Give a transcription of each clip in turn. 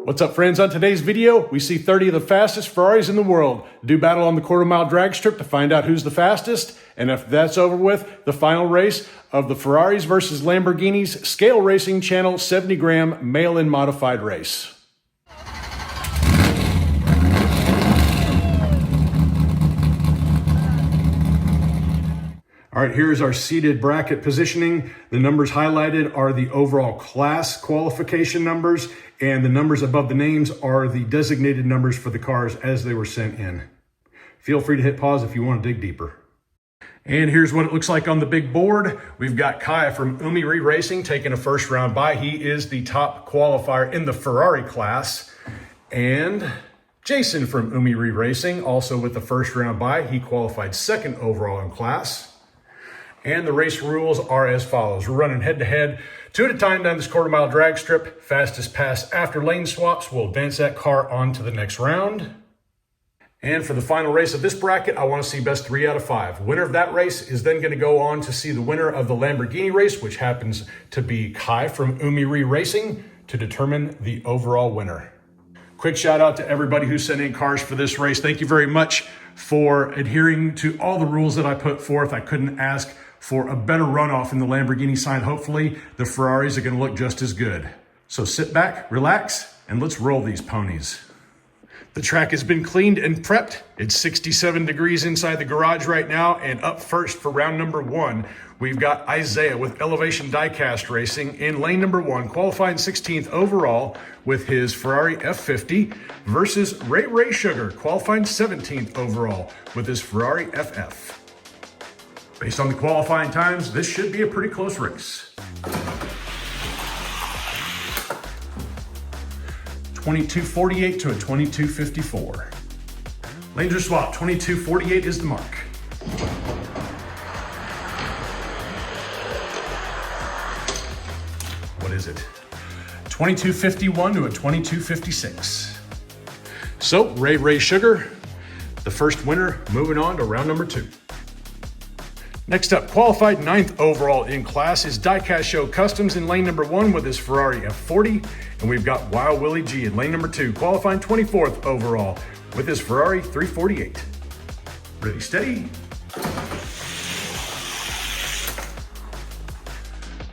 What's up, friends? On today's video, we see 30 of the fastest Ferraris in the world do battle on the quarter-mile drag strip to find out who's the fastest. And if that's over with, the final race of the Ferraris versus Lamborghinis Scale Racing Channel 70-gram mail-in modified race. All right, here's our seated bracket positioning. The numbers highlighted are the overall class qualification numbers, and the numbers above the names are the designated numbers for the cars as they were sent in. Feel free to hit pause if you want to dig deeper. And here's what it looks like on the big board. We've got Kai from Umi Racing taking a first round bye. He is the top qualifier in the Ferrari class. And Jason from Umi Racing, also with the first round bye. He qualified second overall in class. And the race rules are as follows. We're running head-to-head, 2 at a time down this quarter-mile drag strip. Fastest pass after lane swaps will advance that car on to the next round. And for the final race of this bracket, I want to see best 3 out of 5. Winner of that race is then going to go on to see the winner of the Lamborghini race, which happens to be Kai from Umi Racing, to determine the overall winner. Quick shout out to everybody who sent in cars for this race. Thank you very much for adhering to all the rules that I put forth. I couldn't ask for a better runoff in the Lamborghini side. Hopefully the Ferraris are going to look just as good. So sit back, relax, and let's roll these ponies. The track has been cleaned and prepped. It's 67 degrees inside the garage right now, and up first for round number 1, we've got Isaiah with Elevation Diecast Racing in lane number 1, qualifying 16th overall with his Ferrari F50 versus Ray Sugar, qualifying 17th overall with his Ferrari FF. Based on the qualifying times, this should be a pretty close race. 22:48 to a 22:54. Lanes are swapped. 22:48 is the mark. What is it? 22:51 to a 22:56. So Ray Sugar, the first winner, moving on to round number 2. Next up, qualified 9th overall in class is Diecast Show Customs in lane number 1 with his Ferrari F40. And we've got Wild Willie G in lane number 2, qualifying 24th overall with his Ferrari 348. Ready, steady.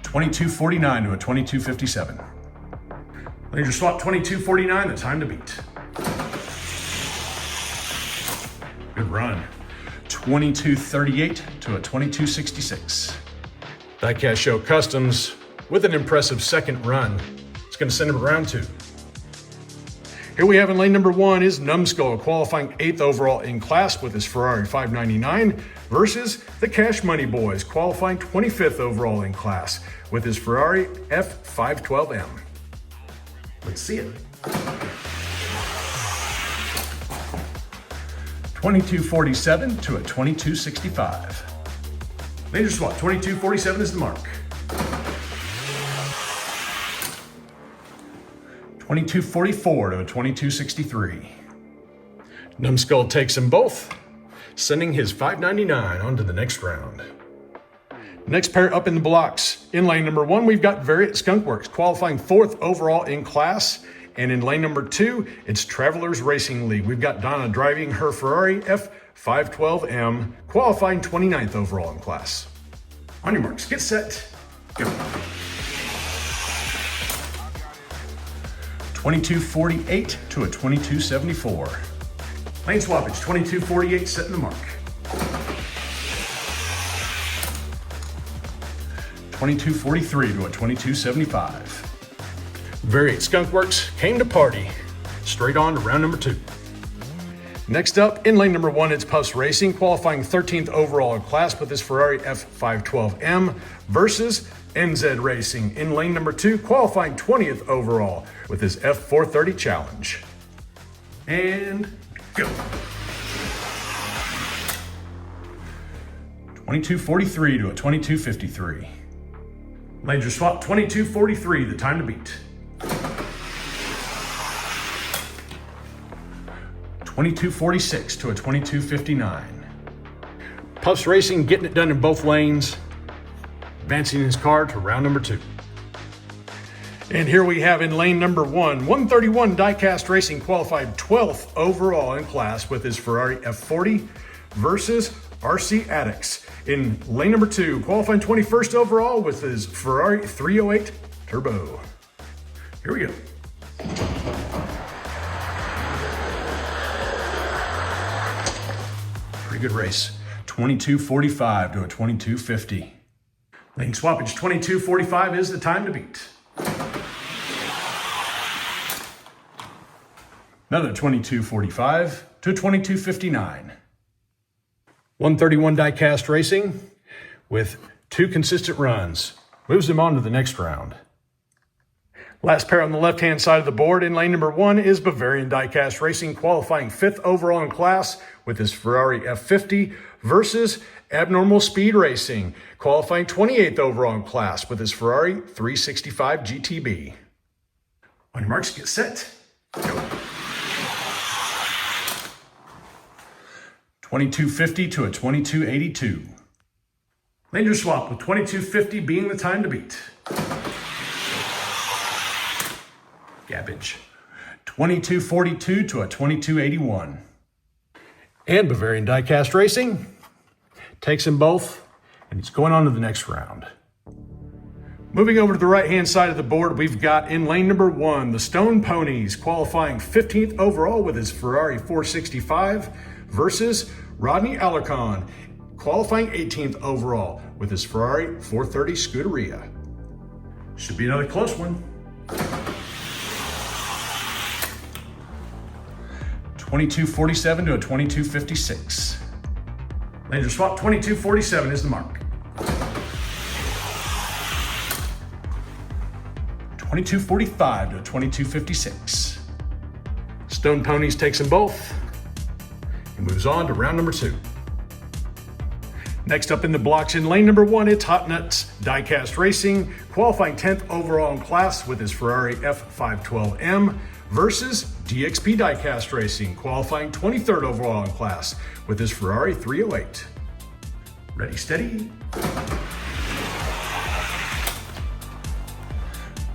22:49 to a 22:57. Laser swap 22:49, the time to beat. Good run. 22:38 to a 22:66. Diecast Show Customs with an impressive second run. It's going to send him to round 2. Here we have in lane number 1 is Numbskull, qualifying 8th overall in class with his Ferrari 599 versus the Cash Money Boys, qualifying 25th overall in class with his Ferrari F512M. Let's see it. 22:47 to a 22:65. Laser swap, 22:47 is the mark. 22:44 to a 22:63. Numbskull takes them both, sending his 599 on to the next round. Next pair up in the blocks. In lane number 1, we've got Variant Skunkworks, qualifying 4th overall in class. And in lane number 2, it's Travelers Racing League. We've got Donna driving her Ferrari F512M, qualifying 29th overall in class. On your marks, get set, go. 22:48 to a 22:74. Lane swappage, 22:48, setting the mark. 22:43 to a 22:75. Variant Skunkworks came to party. Straight on to round number 2. Next up, in lane number 1, it's Puffs Racing, qualifying 13th overall in class with his Ferrari F512M versus NZ Racing in lane number 2, qualifying 20th overall with his F430 Challenge. And go. 22:43 to a 22:53. Laser swap, 22:43, the time to beat. 22:46 to a 22:59. Puffs Racing getting it done in both lanes, advancing his car to round number 2. And here we have in lane number 131 Diecast Racing qualified 12th overall in class with his Ferrari F40 versus RC Addicts. In lane number 2, qualifying 21st overall with his Ferrari 308 Turbo. Here we go. Pretty good race. 22:45 to a 22:50. Lane swappage 22:45 is the time to beat. Another 22:45 to 22:59. 131 Diecast Racing with 2 consistent runs. Moves him on to the next round. Last pair on the left-hand side of the board in lane number 1 is Bavarian Diecast Racing, qualifying 5th overall in class with his Ferrari F50 versus Abnormal Speed Racing, qualifying 28th overall in class with his Ferrari 365 GTB. On your marks, get set, go. 22:50 to a 22:82. Laner swap with 22:50 being the time to beat. Gabbage. 22:42 to a 22:81. And Bavarian Diecast Racing takes them both, and he's going on to the next round. Moving over to the right-hand side of the board, we've got in lane number 1, the Stone Ponies, qualifying 15th overall with his Ferrari 465 versus Rodney Alarcon, qualifying 18th overall with his Ferrari 430 Scuderia. Should be another close one. 22:47 to a 22:56. Laner swap 22:47 is the mark. 22:45 to a 22:56. Stone Ponies takes them both and moves on to round number 2. Next up in the blocks in lane number 1, it's Hot Nuts Diecast Racing, qualifying 10th overall in class with his Ferrari F512M versus DXP Diecast Racing, qualifying 23rd overall in class with his Ferrari 308. Ready, steady.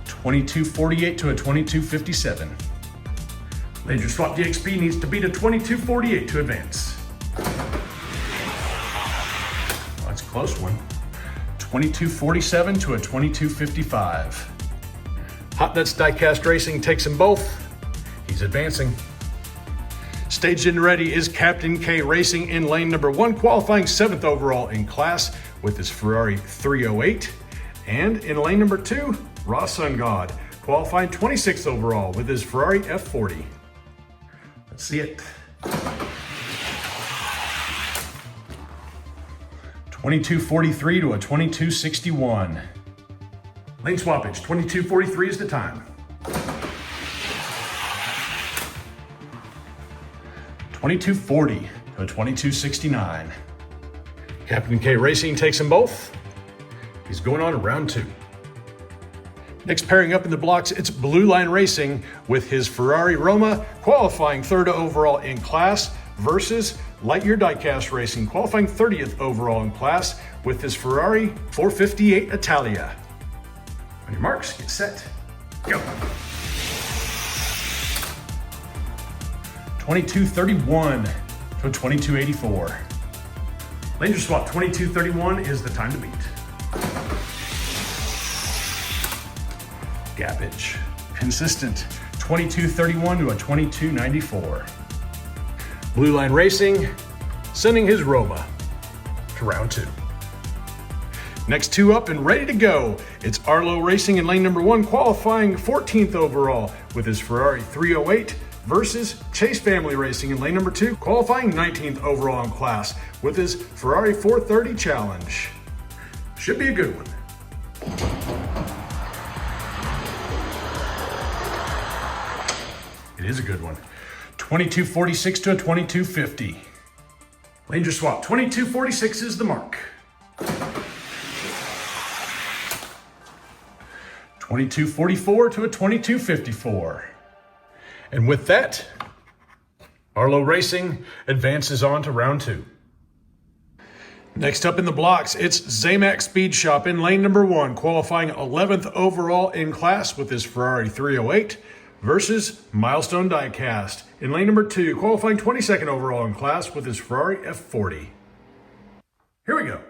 22:48 to a 22:57. Laser swap DXP needs to beat a 22:48 to advance. Oh, that's a close one. 22:47 to a 22:55. Hot Nuts Diecast Racing takes them both. He's advancing. Staged and ready is Captain K Racing in lane number 1, qualifying 7th overall in class with his Ferrari 308. And in lane number 2, Raw Sun God, qualifying 26th overall with his Ferrari F40. Let's see it. 22:43 to a 22:61. Lane swappage, 22:43 is the time. 22:40 to a 22:69. Captain K Racing takes them both. He's going on to round 2. Next pairing up in the blocks, it's Blue Line Racing with his Ferrari Roma, qualifying 3rd overall in class versus Lightyear Diecast Racing, qualifying 30th overall in class with his Ferrari 458 Italia. On your marks, get set, go. 22:31 to a 22:84. Laser swap 22:31 is the time to beat. Gabbage. Consistent. 22:31 to a 22:94. Blue Line Racing sending his Roma to round 2. Next 2 up and ready to go. It's Arlo Racing in lane number 1, qualifying 14th overall with his Ferrari 308 versus Chase Family Racing in lane number 2, qualifying 19th overall in class with his Ferrari 430 Challenge. Should be a good one. It is a good one. 22:46 to a 22:50. Laner swap, 22:46 is the mark. 22:44 to a 22:54. And with that, Arlo Racing advances on to round 2. Next up in the blocks, it's Zamac Speed Shop in lane number 1, qualifying 11th overall in class with his Ferrari 308 versus Milestone Diecast in lane number 2, qualifying 22nd overall in class with his Ferrari F40. Here we go.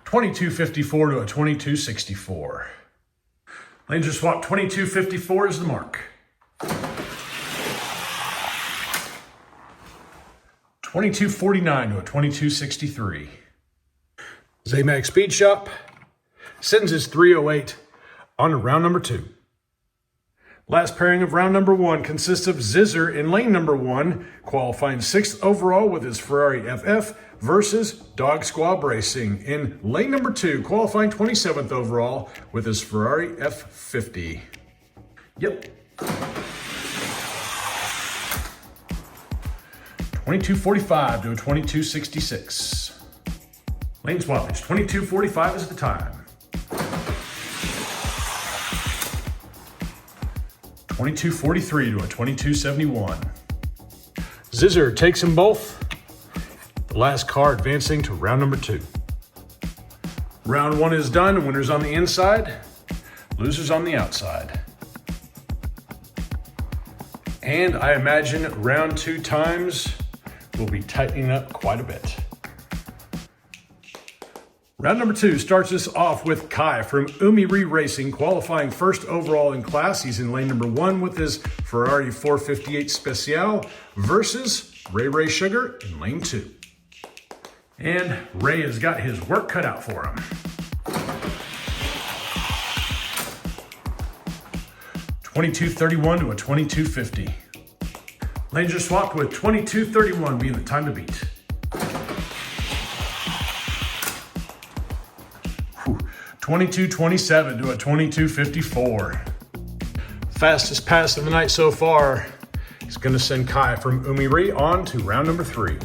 2254 to a 2264. Lanes are swapped. 2254 is the mark. 2249 to a 2263. Zamac Speed Shop sends his 308 on to round number 2. Last pairing of round number 1 consists of Zizzer in lane number 1, qualifying 6th overall with his Ferrari FF versus Dog Squab Racing in lane number 2, qualifying 27th overall with his Ferrari F50. Yep. 2245 to a 2266. Lane swappage. 2245 is the time. 2243 to a 2271. Zizzer takes them both. The last car advancing to round number 2. Round 1 is done. Winners on the inside, losers on the outside. And I imagine round 2 times will be tightening up quite a bit. Round number 2 starts us off with Kai from Umiri Racing, qualifying 1st overall in class. He's in lane number 1 with his Ferrari 458 Special versus Ray Sugar in lane 2. And Ray has got his work cut out for him. $22.31 to a $22.50. Lanes are swapped with $22.31 being the time to beat. $22.27 to a $22.54. Fastest pass of the night so far is going to send Kai from Umiri on to round number 3.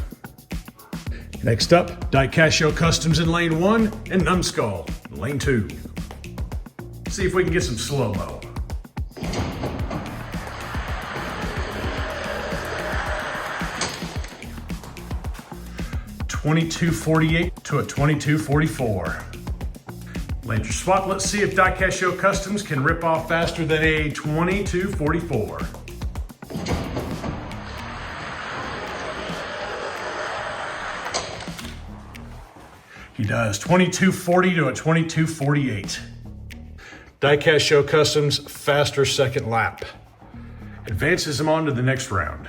Next up, Diecast Show Customs in lane 1 and Numbskull in lane 2. See if we can get some slow-mo. $22.48 to a $22.44. Lanes are swapped. Let's see if Diecast Show Customs can rip off faster than a $22.44. He does. $22.40 to a $22.48. Diecast Show Customs faster second lap. Advances him on to the next round.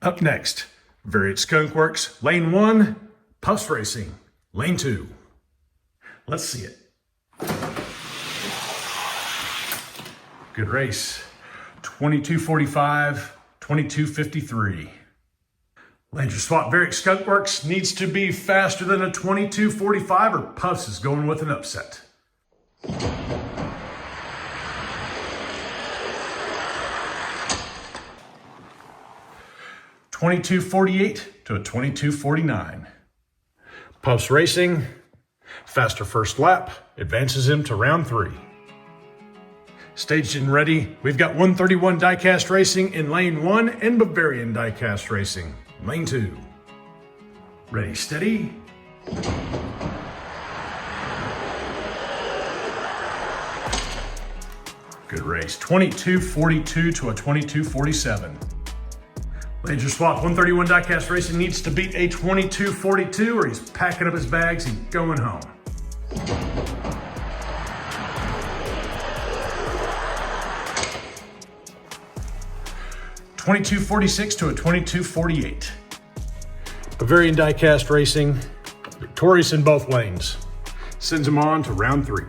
Up next, Variant Skunk Works, lane 1, Puffs Racing, lane 2. Let's see it. Good race. 22.45, 22.53. Lanes are swapped. Variant Skunk Works needs to be faster than a 22.45 or Puffs is going with an upset. $22.48 to a $22.49. Puffs Racing, faster first lap, advances him to round 3. Staged and ready, we've got 131 Diecast Racing in lane 1 and Bavarian Diecast Racing in lane 2. Ready, steady. Good race. 22.42 to a 22.47. Lanes are swapped. 131 Diecast Racing needs to beat a 22.42 or he's packing up his bags and going home. $22.46 to a $22.48. Bavarian Diecast Racing, victorious in both lanes. Sends him on to round 3.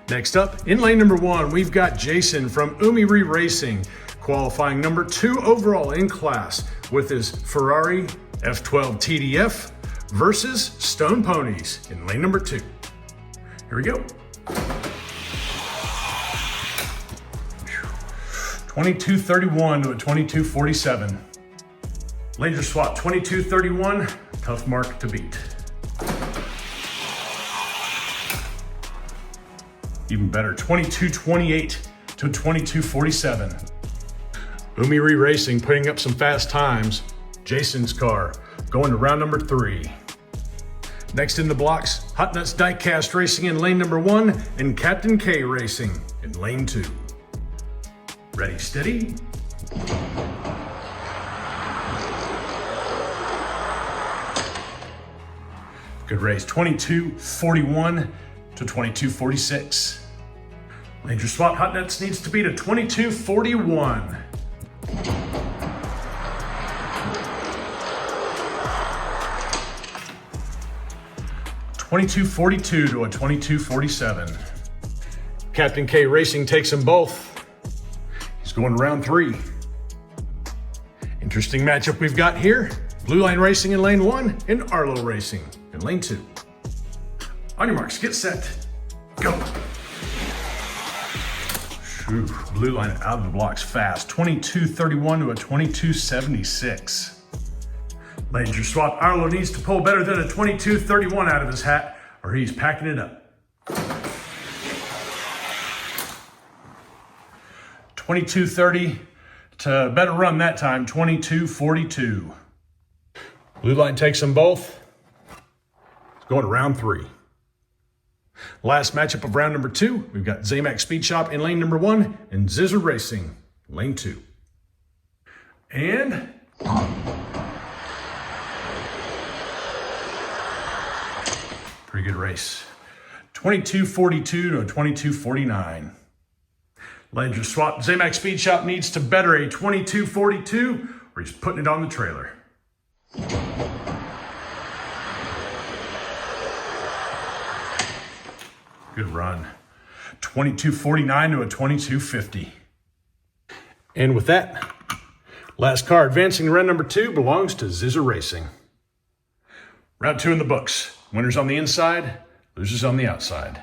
Next up, in lane number 1, we've got Jason from Umiri Racing, qualifying number 2 overall in class with his Ferrari F12 TDF versus Stone Ponies in lane number 2. Here we go. 22.31 to a 22.47. Lanes are swapped. 22.31, tough mark to beat. Even better, 22.28 to 22.47. Umiri Racing putting up some fast times. Jason's car going to round number 3. Next in the blocks, Hot Nuts Diecast Racing in lane number 1 and Captain K Racing in lane 2. Ready, steady, good race, 22:41 to 22:46. Lanes swap, Hot Nuts needs to beat a 22:41. $22.42 to a 22.47. Captain K Racing takes them both. He's going to round 3. Interesting matchup we've got here. Blue Line Racing in lane 1 and Arlo Racing in lane 2. On your marks, get set, go. Whew, Blue Line out of the blocks fast. 22:31 to a 22.76. Lanes are swapped. Arlo needs to pull better than a 22:31 out of his hat, or he's packing it up. 22:30 to better run that time, 22:42. Blue Line takes them both. It's going to round 3. Last matchup of round number 2, we've got Zamac Speed Shop in lane number 1 and Zizzer Racing in lane 2. And pretty good race. 22:42 to a 22.49. Lanes are swapped. Zamac Speed Shop needs to better a 22:42 or he's putting it on the trailer. Good run. 22:49 to a 22.50. And with that, last car advancing to round number 2 belongs to Zizzer Racing. Round 2 in the books. Winners on the inside, losers on the outside.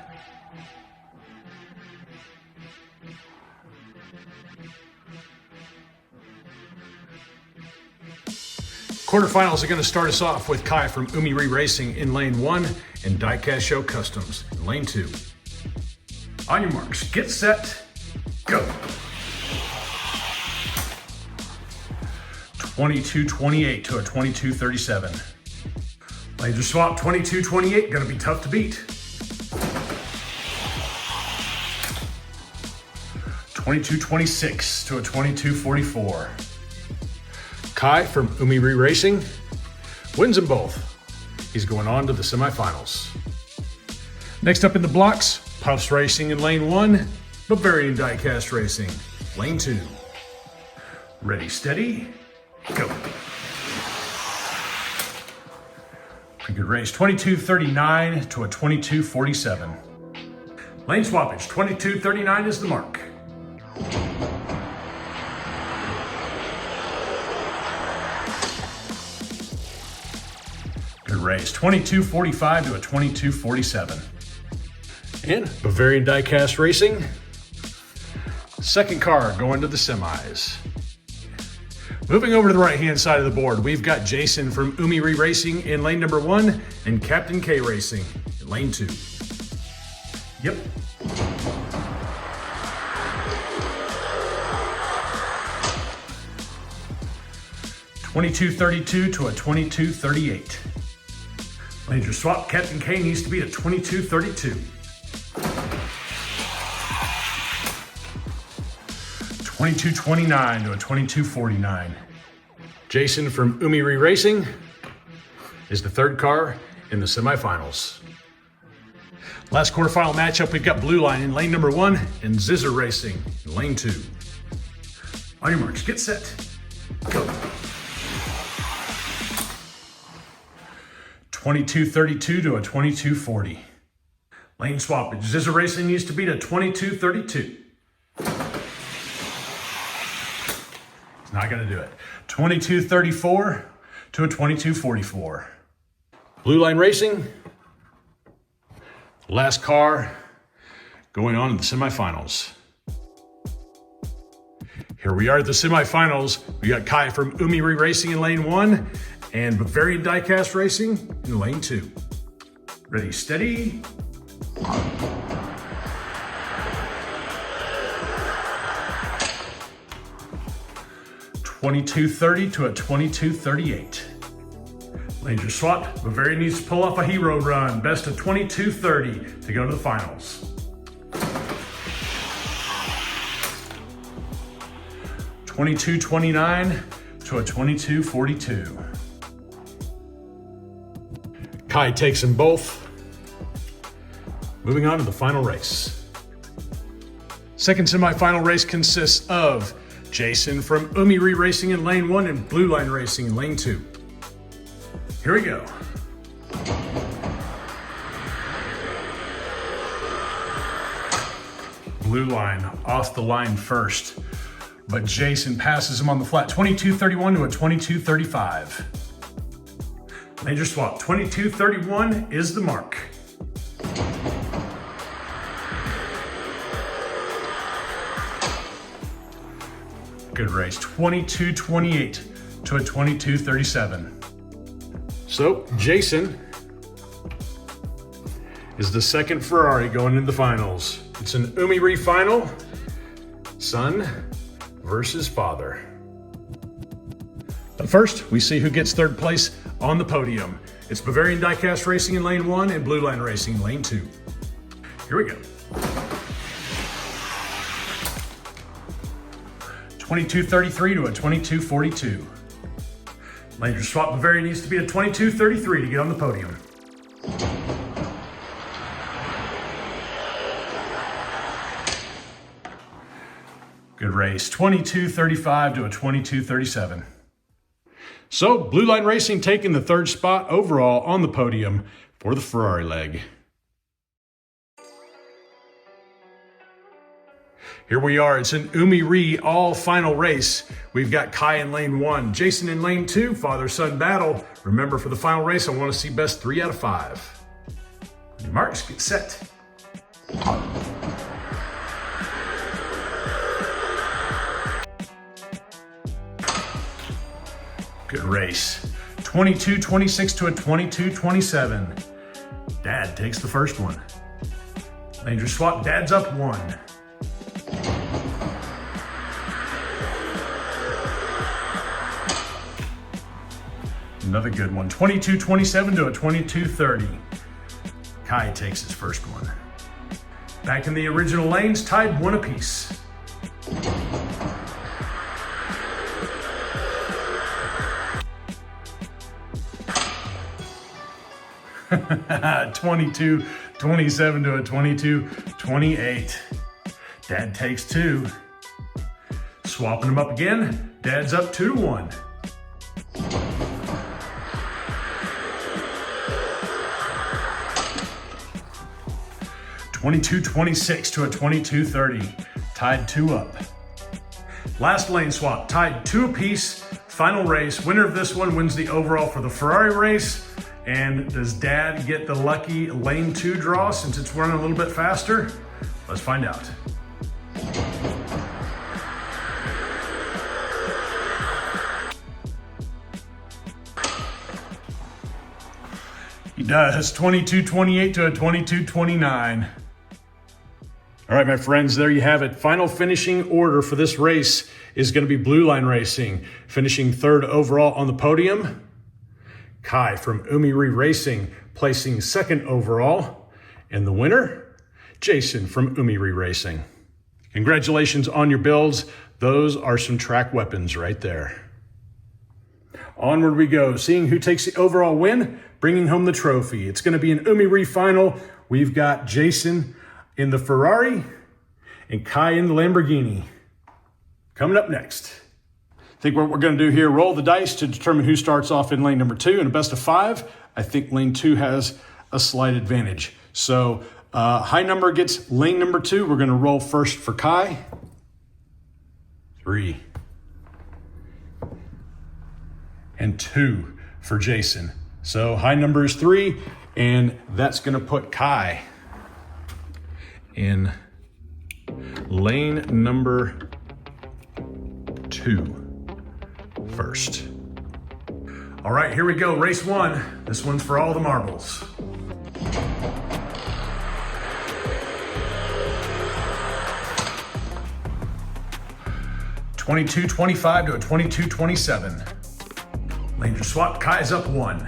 Quarterfinals are going to start us off with Kai from Umiri Racing in lane 1 and Diecast Show Customs in lane 2. On your marks, get set, go. 22:28 to a 22.37. Lanes are swapped, 22:28, going to be tough to beat. 22:26 to a 22.44. Kai from Umiri Racing wins them both. He's going on to the semifinals. Next up in the blocks, Puffs Racing in lane 1, Bavarian Diecast Racing, lane 2. Ready, steady, go. Pretty good race, 22:39 to a 22.47. Lane swappage, 22:39 is the mark. Good race, 22:45 to a 22.47. And Bavarian Diecast Racing, second car going to the semis. Moving over to the right-hand side of the board, we've got Jason from Umiri Racing in lane number 1 and Captain K Racing in lane 2. Yep. $22.32 to a 22.38. Lanes are swapped. Captain K needs to be at 22.32. 22.29 to a 22.49. Jason from Umiri Racing is the third car in the semifinals. Last quarterfinal matchup, we've got Blue Line in lane number 1 and Zizzer Racing in lane 2. On your marks, get set, go. 22.32 to a 22.40. Lane swappage. Zizzer Racing needs to beat a 22.32. It's not going to do it. 22.34 to a 22.44. Blue Line Racing, last car going on in the semifinals. Here we are at the semifinals. We got Kai from Umiri Racing in lane 1 and Bavarian Diecast Racing in lane 2. Ready, steady. 2230 to a 2238. Lanes are swapped. Bavaria needs to pull off a hero run. Best of 2230 to go to the finals. 2229 to a 2242. Kai takes them both. Moving on to the final race. Second semifinal race consists of Jason from Umiri Racing in lane 1 and Blue Line Racing in lane 2. Here we go. Blue Line off the line first, but Jason passes him on the flat. 2231 to a 2235. Major swap, 2231 is the mark. Good race, 2228 to a 2237. So Jason is the second Ferrari going into the finals. It's an Umiri final, son versus father. But first, we see who gets third place on the podium. It's Bavarian Diecast Racing in lane 1 and Blue Line Racing in lane 2. Here we go. 2233 to a 2242. Langer swap Bavaria needs to be a 2233 to get on the podium. Good race, 2235 to a 2237. So Blue Line Racing taking the third spot overall on the podium for the Ferrari leg. Here we are, it's an Umiri all final race. We've got Kai in lane 1, Jason in lane 2, father-son battle. Remember, for the final race, I want to see best 3 out of 5. On your marks, get set. Good race. 2226 to a 2227. Dad takes the first one. Langer swap, Dad's up 1. Another good one, 2227 to a 2230. Kai takes his first one. Back in the original lanes, tied 1 apiece. (2227 to a 2228. Dad takes 2. Swapping them up again. Dad's up 2-1. (2226 to a 2230. Tied 2 up. Last lane swap, tied 2 apiece. Final race. Winner of this one wins the overall for the Ferrari race. And does Dad get the lucky lane 2 draw since it's running a little bit faster? Let's find out. He does, 2228 to a 2229. All right, my friends, there you have it. Final finishing order for this race is going to be Blue Line Racing, finishing 3rd overall on the podium. Kai from Umiri Racing placing 2nd overall. And the winner, Jason from Umiri Racing. Congratulations on your builds. Those are some track weapons right there. Onward we go, seeing who takes the overall win, bringing home the trophy. It's going to be an Umiri final. We've got Jason in the Ferrari and Kai in the Lamborghini. Coming up next. I think what we're going to do here, roll the dice to determine who starts off in lane number 2. In a best of 5, I think lane 2 has a slight advantage. So high number gets lane number 2. We're going to roll first for Kai. 3. And 2 for Jason. So high number is 3, and that's going to put Kai in lane number 2 first. All right, here we go, race 1. This one's for all the marbles. 22-25 to a 22-27. Lanes are swapped, Kai's up 1.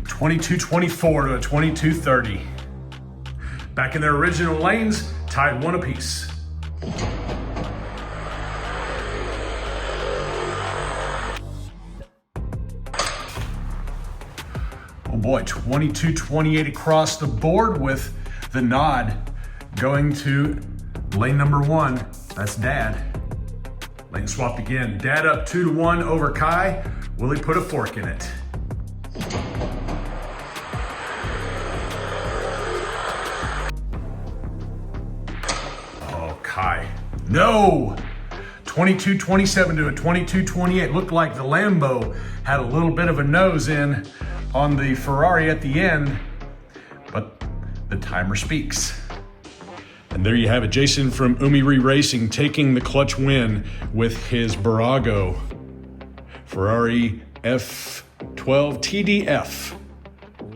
(22-24 to a 22-30). Back in their original lanes, tied 1 apiece. Oh boy, 22-28 across the board with the nod going to lane number 1. That's Dad. Lane swapped again. Dad up 2-1 over Kai. Will he put a fork in it? Oh, Kai. No! 22-27 to a 22-28. Looked like the Lambo had a little bit of a nose in on the Ferrari at the end, but the timer speaks. And there you have it, Jason from Umiri Racing taking the clutch win with his Barago Ferrari F12 TDF.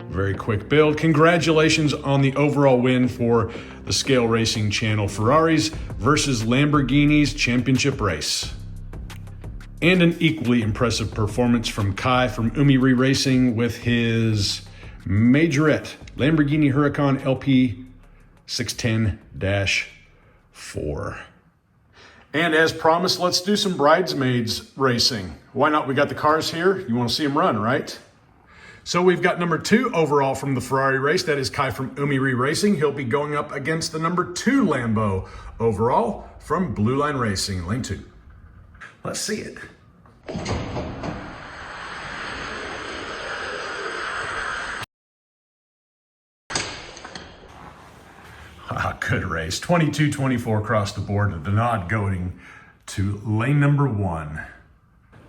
Very quick build. Congratulations on the overall win for the Scale Racing Channel Ferraris versus Lamborghinis championship race. And an equally impressive performance from Kai from Umiri Racing with his Majorette Lamborghini Huracan LP 610-4. And as promised, let's do some bridesmaids racing. Why not? We got the cars here. You want to see them run, right? So we've got number 2 overall from the Ferrari race. That is Kai from Umiri Racing. He'll be going up against the number 2 Lambo overall from Blue Line Racing, lane 2. Let's see it. Good race. 22-24 across the board. The nod going to lane number 1.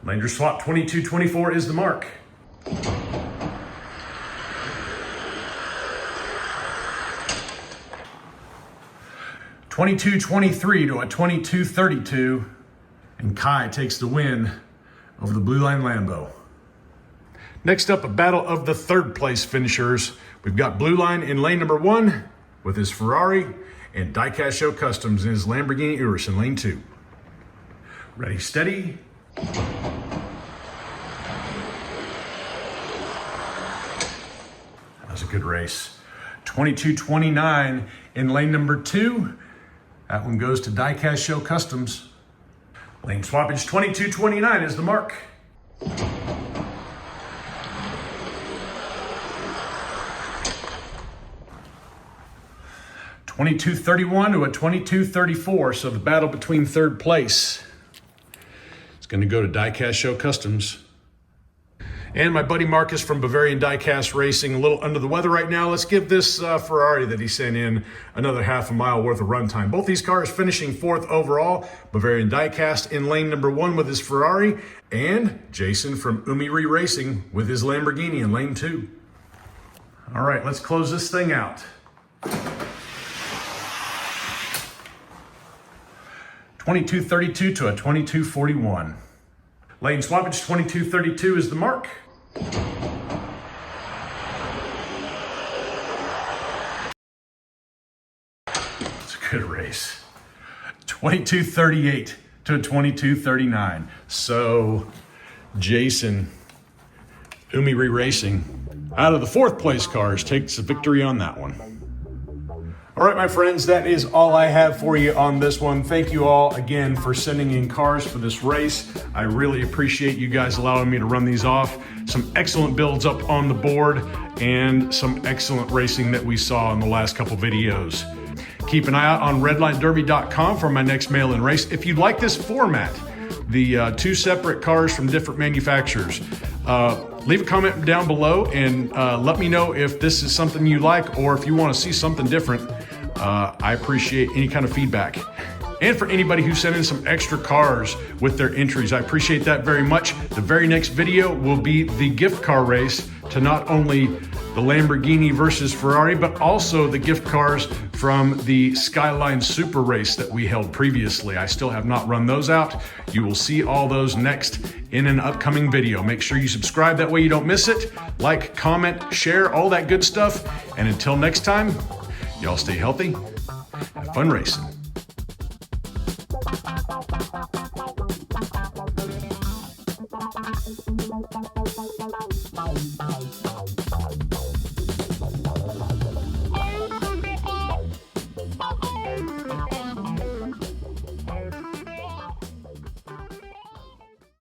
Laner swap 22-24 is the mark. (22-23 to a 22-32), and Kai takes the win over the Blue Line Lambo. Next up, a battle of the 3rd place finishers. We've got Blue Line in lane number 1 with his Ferrari, and Diecast Show Customs in his Lamborghini Urus in lane 2. Ready, steady. That was a good race. 22-29 in lane number 2. That one goes to Diecast Show Customs. Lane swappage 22-29 is the mark. (22-31 to a 22-34), so the battle between 3rd place is going to go to Diecast Show Customs. And my buddy Marcus from Bavarian Diecast Racing, a little under the weather right now. Let's give this Ferrari that he sent in another half a mile worth of run time. Both these cars finishing 4th overall. Bavarian Diecast in lane number 1 with his Ferrari, and Jason from Umiri Racing with his Lamborghini in lane 2. All right, let's close this thing out. 22-32 to a 22-41. Lane swappage 22-32 is the mark. It's a good race. 22-38 to a 22-39. So Jason, Umiri Racing, out of the 4th place cars, takes the victory on that one. All right, my friends, that is all I have for you on this one. Thank you all again for sending in cars for this race. I really appreciate you guys allowing me to run these off. Some excellent builds up on the board and some excellent racing that we saw in the last couple videos. Keep an eye out on redlinederby.com for my next mail-in race. If you like this format, the 2 separate cars from different manufacturers, leave a comment down below and let me know if this is something you like or if you want to see something different. I appreciate any kind of feedback. And for anybody who sent in some extra cars with their entries, I appreciate that very much. The very next video will be the gift car race to not only the Lamborghini versus Ferrari, but also the gift cars from the Skyline Super Race that we held previously. I still have not run those out. You will see all those next in an upcoming video. Make sure you subscribe, that way you don't miss it. Like, comment, share, all that good stuff. And until next time, y'all stay healthy, have fun racing. Bye.